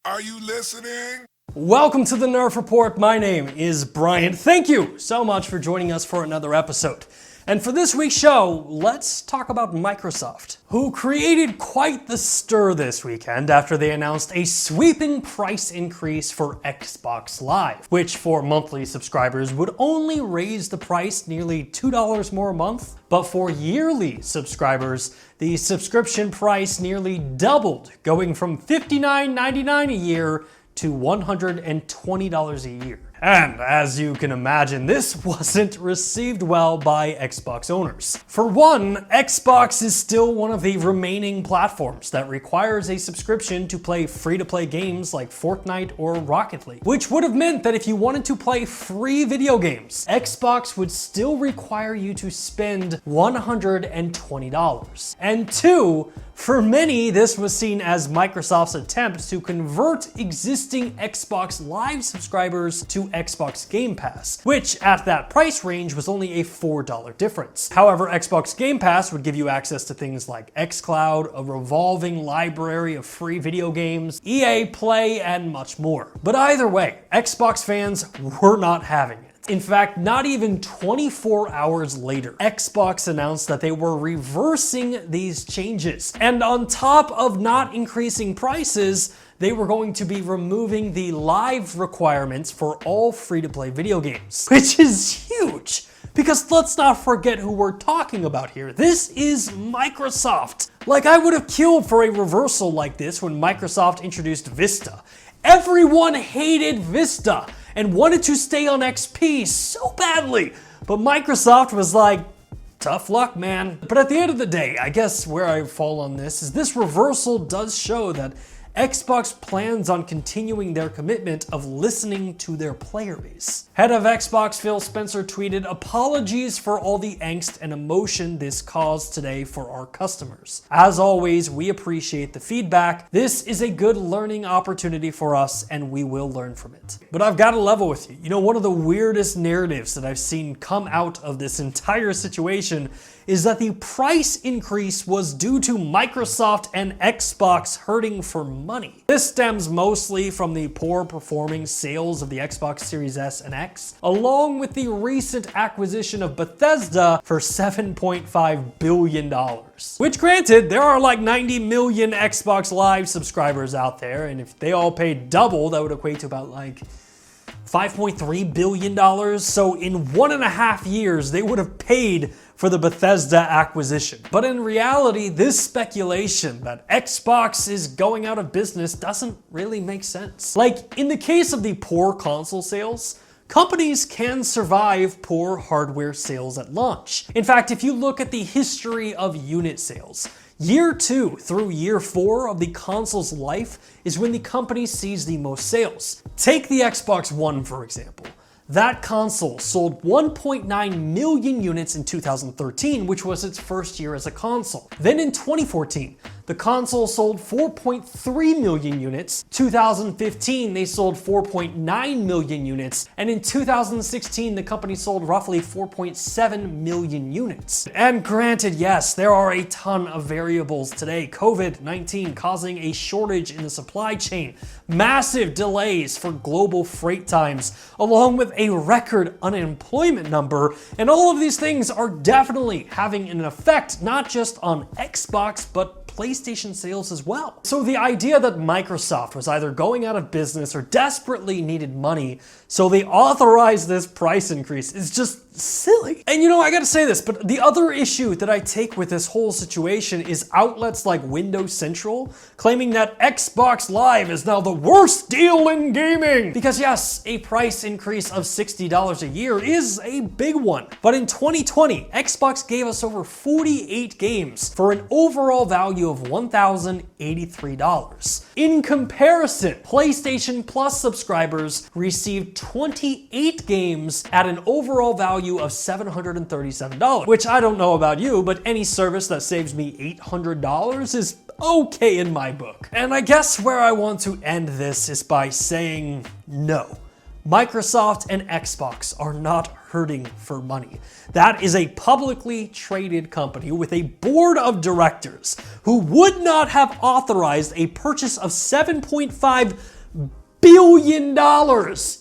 Are you listening? Welcome to the Nerf Report. My name is Brian. Thank you so much for joining us for another episode. And for this week's show, let's talk about Microsoft, who created quite the stir this weekend after they announced a sweeping price increase for Xbox Live, which for monthly subscribers would only raise the price nearly $2 more a month. But for yearly subscribers, the subscription price nearly doubled, going from $59.99 a year to $120 a year. And as you can imagine, this wasn't received well by Xbox owners. For one, Xbox is still one of the remaining platforms that requires a subscription to play free-to-play games like Fortnite or Rocket League, which would have meant that if you wanted to play free video games, Xbox would still require you to spend $120. And two, for many, this was seen as Microsoft's attempt to convert existing Xbox Live subscribers to Xbox Game Pass, which at that price range was only a $4 difference. However, Xbox Game Pass would give you access to things like xCloud, a revolving library of free video games, EA Play, and much more. But either way, Xbox fans were not having it. In fact, not even 24 hours later, Xbox announced that they were reversing these changes. And on top of not increasing prices, they were going to be removing the live requirements for all free-to-play video games, which is huge. Because let's not forget who we're talking about here. This is Microsoft. Like, I would have killed for a reversal like this when Microsoft introduced Vista. Everyone hated Vista and wanted to stay on XP so badly. But Microsoft was like, tough luck, man. But at the end of the day, I guess where I fall on this is this reversal does show that Xbox plans on continuing their commitment of listening to their player base. Head of Xbox Phil Spencer tweeted, "Apologies for all the angst and emotion this caused today for our customers. As always, we appreciate the feedback. This is a good learning opportunity for us and we will learn from it." But I've got to level with you. You know, one of the weirdest narratives that I've seen come out of this entire situation is that the price increase was due to Microsoft and Xbox hurting for money. This stems mostly from the poor performing sales of the Xbox Series S and X, along with the recent acquisition of Bethesda for $7.5 billion. Which granted, there are like 90 million Xbox Live subscribers out there, and if they all paid double, that would equate to about like $5.3 billion. So in 1.5 years, they would have paid for the Bethesda acquisition. But in reality, this speculation that Xbox is going out of business doesn't really make sense. Like, in the case of the poor console sales, companies can survive poor hardware sales at launch. In fact, if you look at the history of unit sales, Year 2 through Year 4 of the console's life is when the company sees the most sales. Take the Xbox One, for example. That console sold 1.9 million units in 2013, which was its first year as a console. Then in 2014, the console sold 4.3 million units. 2015, they sold 4.9 million units. And in 2016, the company sold roughly 4.7 million units. And granted, yes, there are a ton of variables today. COVID-19 causing a shortage in the supply chain, massive delays for global freight times, along with a record unemployment number. And all of these things are definitely having an effect, not just on Xbox, but PlayStation sales as well. So the idea that Microsoft was either going out of business or desperately needed money, so they authorized this price increase, is just silly. And you know, I gotta say this, but the other issue that I take with this whole situation is outlets like Windows Central claiming that Xbox Live is now the worst deal in gaming. Because yes, a price increase of $60 a year is a big one. But in 2020, Xbox gave us over 48 games for an overall value of $1,083. In comparison, PlayStation Plus subscribers received 28 games at an overall value of $737, which I don't know about you, but any service that saves me $800 is okay in my book. And I guess where I want to end this is by saying no. Microsoft and Xbox are not hurting for money. That is a publicly traded company with a board of directors who would not have authorized a purchase of $7.5 billion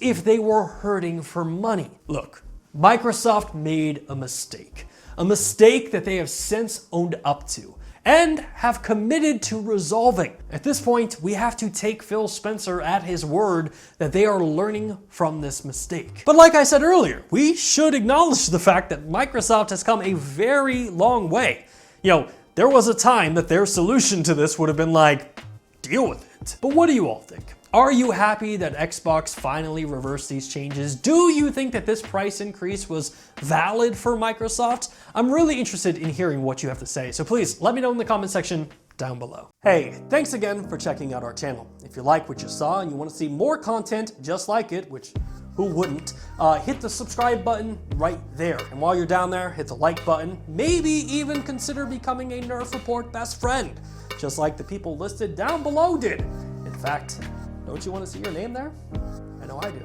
if they were hurting for money. Look, Microsoft made a mistake that they have since owned up to and have committed to resolving. At this point, we have to take Phil Spencer at his word that they are learning from this mistake. But like I said earlier, we should acknowledge the fact that Microsoft has come a very long way. There was a time that their solution to this would have been like, deal with it. But what do you all think? Are you happy that Xbox finally reversed these changes? Do you think that this price increase was valid for Microsoft? I'm really interested in hearing what you have to say, so please let me know in the comment section down below. Hey, thanks again for checking out our channel. If you like what you saw and you want to see more content just like it, which who wouldn't, hit the subscribe button right there. And while you're down there, hit the like button. Maybe even consider becoming a Nerf Report best friend, just like the people listed down below did. In fact, don't you want to see your name there? I know I do.